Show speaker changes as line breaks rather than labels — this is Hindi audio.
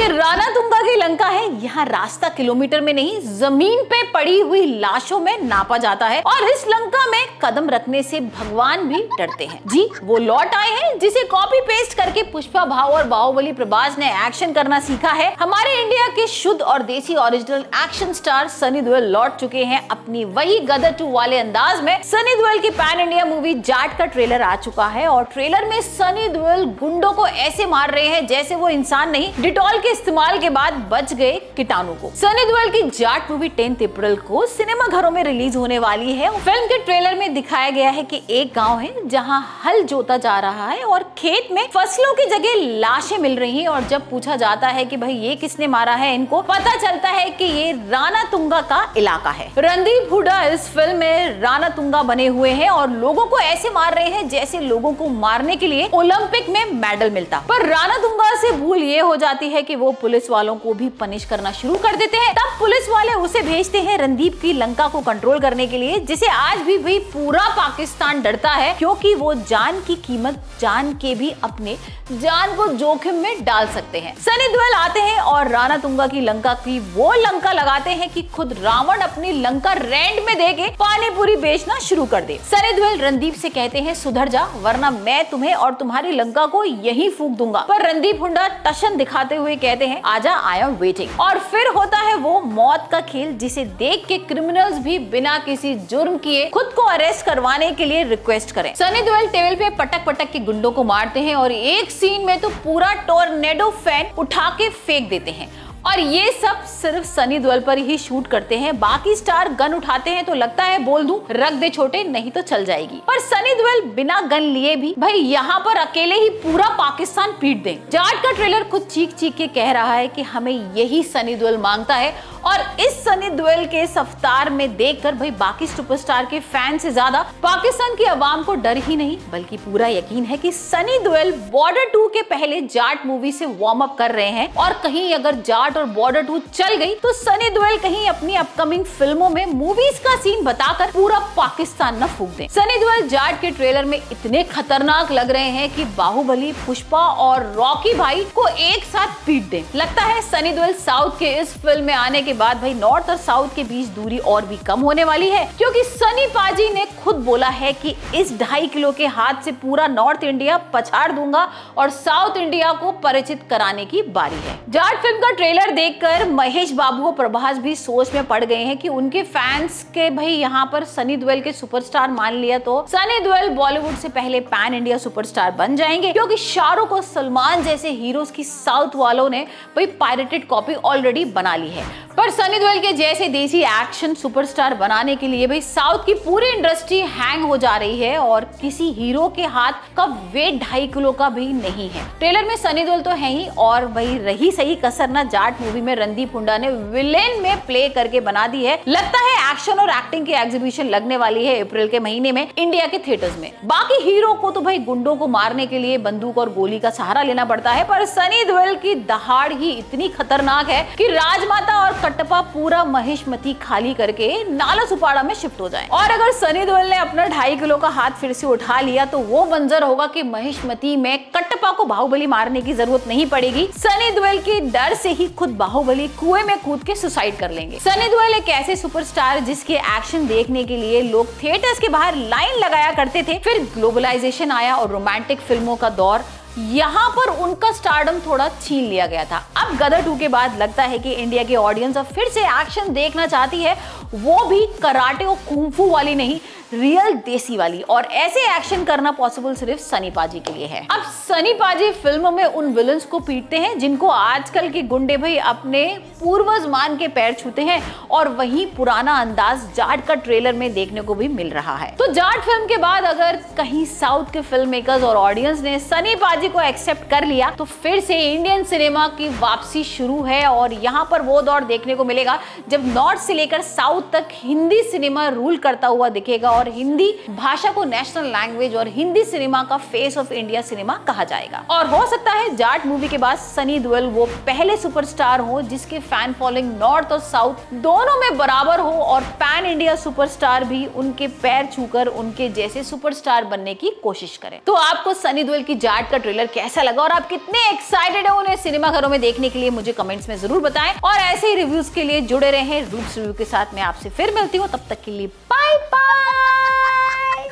रानातुंगा की लंका है, यहाँ रास्ता किलोमीटर में नहीं जमीन पे पड़ी हुई लाशों में नापा जाता है और इस लंका में कदम रखने से भगवान भी डरते हैं। जी वो लौट आए हैं जिसे कॉपी पेस्ट करके पुष्पा भाव और बाहुबली प्रभास ने एक्शन करना सीखा है। हमारे इंडिया के शुद्ध और देसी original action star Sunny Deol लौट चुके हैं अपनी वही गदर 2 वाले अंदाज में। सनी देओल की पैन इंडिया मूवी जाट का ट्रेलर आ चुका है और ट्रेलर में सनी देओल गुंडों को ऐसे मार रहे हैं जैसे वो इंसान नहीं, डिटॉल के इस्तेमाल के बाद बच गए कीटाणु को। सनी देओल की जाट मूवी 10 अप्रैल को सिनेमा घरों में रिलीज होने वाली है। फिल्म के ट्रेलर में दिखाया गया है कि एक गांव है जहां हल जोता जा रहा है और खेत में फसलों की जगह लाशें मिल रही हैं और जब पूछा जाता है कि भाई ये किसने मारा है, इनको पता चलता है कि ये रानातुंगा का इलाका है। रणदीप हुड्डा इस फिल्म में रानातुंगा बने हुए हैं और लोगों को ऐसे मार रहे हैं जैसे लोगों को मारने के लिए ओलंपिक में मेडल मिलता। पर रानातुंगा से भूल ये हो जाती है कि वो पुलिस वालों को भी पनिश करना शुरू कर देते हैं। तब पुलिस वाले उसे भेजते हैं रणदीप की लंका को कंट्रोल करने के लिए, जिसे आज भी भाई पूरा पाकिस्तान डरता है क्योंकि वो जान की कीमत जान के भी अपने जान को जोखिम में डाल सकते हैं। सनी देओल आते हैं और रानातुंगा की लंका की वो लंका लगाते हैं कि खुद रावण अपनी लंका रेंट में देके पानी पूरी बेचना शुरू कर दे। सनी देओल रणदीप से कहते हैं सुधर जा वरना मैं तुम्हें और तुम्हारी लंका को यहीं फूंक दूंगा। पर रणदीप हुड्डा टशन दिखाते हुए कहते हैं आजा आई एम वेटिंग। और फिर होता है वो मौत का खेल जिसे देख के क्रिमिनल्स भी बिना किसी जुर्म किए खुद को अरेस्ट करवाने के लिए रिक्वेस्ट करें। सनी देओल टेबल पे पटक पटक के गुंडों को मारते हैं और एक सीन में तो पूरा टोर्नेडो फैन उठा के फेंक देते हैं और ये सब सिर्फ सनी देओल पर ही शूट करते हैं। बाकी स्टार गन उठाते हैं तो लगता है बोल दूं रख दे छोटे नहीं तो चल जाएगी, पर सनी देओल बिना गन लिए भी भाई यहाँ पर अकेले ही पूरा पाकिस्तान पीट दें। जाट का ट्रेलर खुद चीख चीख के कह रहा है कि हमें यही सनी देओल मांगता है और इस सनी देओल के अवतार में देखकर भाई बाकी सुपरस्टार के फैन से ज्यादा पाकिस्तान की आवाम को डर ही नहीं बल्कि पूरा यकीन है कि सनी देओल बॉर्डर 2 के पहले जाट मूवी से वार्म अप कर रहे हैं और कहीं अगर जाट और बॉर्डर 2 चल गई तो सनी देओल कहीं अपनी अपकमिंग फिल्मों में मूवीज का सीन बताकर पूरा पाकिस्तान न फूंक दें। सनी देओल जाट के ट्रेलर में इतने खतरनाक लग रहे हैं कि बाहुबली, पुष्पा और रॉकी भाई को एक साथ पीट दें। लगता है सनी देओल साउथ के इस फिल्म में आने के बाद भाई नॉर्थ और साउथ के बीच दूरी और भी कम होने वाली है क्योंकि सनी पाजी ने खुद बोला है कि इस 2.5 किलो के हाथ से पूरा नॉर्थ इंडिया पछाड़ दूंगा और साउथ इंडिया को परिचित कराने की बारी है। जाट फिल्म का ट्रेलर देखकर महेश बाबू और प्रभास भी सोच में पड़ गए हैं कि उनके फैंस के भाई यहाँ पर सनी देओल के सुपरस्टार मान लिया तो सनी देओल बॉलीवुड से पहले पैन इंडिया सुपरस्टार बन जाएंगे क्योंकि शाहरुख और सलमान जैसे हीरोज की साउथ वालों ने भाई पायरेटेड कॉपी ऑलरेडी बना ली है। पर सनी देओल के जैसे देसी एक्शन सुपरस्टार बनाने के लिए भाई साउथ की पूरी इंडस्ट्री हैंग हो जा रही है और किसी हीरो के हाथ का वेट 2.5 किलो का भी नहीं है। ट्रेलर में सनी देओल तो है ही और भाई रही सही कसर ना जाट मूवी में रणदीप हुड्डा ने विलेन में प्ले करके बना दी है। लगता है एक्शन और एक्टिंग की एग्जीबिशन लगने वाली है अप्रैल के महीने में इंडिया के थिएटर्स में। बाकी हीरो को तो भाई गुंडों को मारने के लिए बंदूक और गोली का सहारा लेना पड़ता है, पर सनी देओल की दहाड़ ही इतनी खतरनाक है कि राजमाता और कटप्पा पूरा महेशमती खाली करके नाला सुपाड़ा में शिफ्ट हो जाए। और अगर सनी देओल ने अपना 2.5 किलो का हाथ फिर से उठा लिया तो वो मंजर होगा कि महेशमती में कटप्पा को बाहुबली मारने की जरूरत नहीं पड़ेगी। सनी देओल के डर से ही खुद बाहुबली कुएं में कूद के सुसाइड कर लेंगे। सनी देओल एक ऐसे सुपरस्टार जिसके एक्शन देखने के लिए लोग थिएटर्स के बाहर लाइन लगाया करते थे। फिर ग्लोबलाइजेशन आया और रोमांटिक फिल्मों का दौर, यहाँ पर उनका स्टारडम थोड़ा छीन लिया गया था। अब गदर 2 के बाद लगता है कि इंडिया की ऑडियंस अब फिर से एक्शन देखना चाहती है, वो भी कराटे और कुंफू वाली नहीं, रियल देसी वाली। और ऐसे एक्शन करना पॉसिबल सिर्फ सनी पाजी के लिए है। अब सनी पाजी फिल्मों में उन विलन्स को पीटते हैं जिनको आजकल के गुंडे भाई अपने पूर्वज मान के पैर छूते हैं और वही पुराना अंदाज जाट का ट्रेलर में देखने को भी मिल रहा है। तो जाट फिल्म के बाद अगर कहीं साउथ के फिल्म मेकर्स और ऑडियंस ने सनी पाजी को एक्सेप्ट कर लिया तो फिर से इंडियन सिनेमा की वापसी शुरू है और यहाँ पर वो दौर देखने को मिलेगा जब नॉर्थ से लेकर साउथ तक हिंदी सिनेमा रूल करता हुआ दिखेगा और हिंदी भाषा को नेशनल लैंग्वेज और हिंदी सिनेमा का फेस ऑफ इंडिया सिनेमा कहा जाएगा। और हो सकता है जाट मूवी के बाद सनी देओल वो पहले सुपरस्टार हो जिसके फैन फॉलोइंग नॉर्थ और साउथ दोनों में बराबर हो और पैन इंडिया सुपरस्टार भी उनके पैर छूकर उनके जैसे सुपरस्टार बनने की कोशिश करें। तो आपको सनी देओल की जाट का ट्रेलर ट्रेलर कैसा लगा और आप कितने एक्साइटेड हो उन्हें सिनेमा घरों में देखने के लिए मुझे कमेंट्स में जरूर बताएं। और ऐसे ही रिव्यूज के लिए जुड़े रहें रूट्स रिव्यू के साथ। मैं आपसे फिर मिलती हूँ, तब तक के लिए बाय बाय।